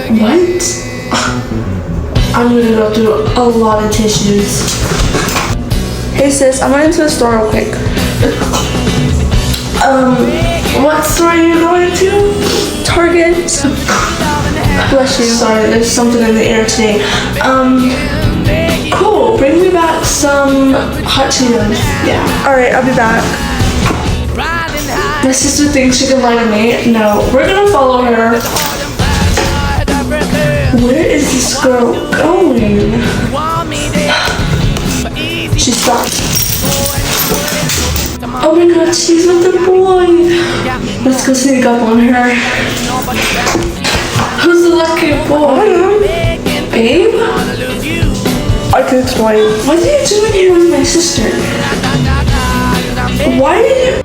What? I'm gonna go through a lot of tissues. Hey sis, I went into the store real quick. What store are you going to? Target. Bless you. Sorry, there's something in the air today. Cool. Bring me back some hot Cheetos. Yeah. Alright, I'll be back. My sister thinks she can lie to me. No, we're gonna follow her. Where is this girl going? She stopped. Oh my god, she's with the boy. Let's go sneak up on her. Who's the lucky boy? Babe? I can explain. What are you doing here with my sister? Why did you...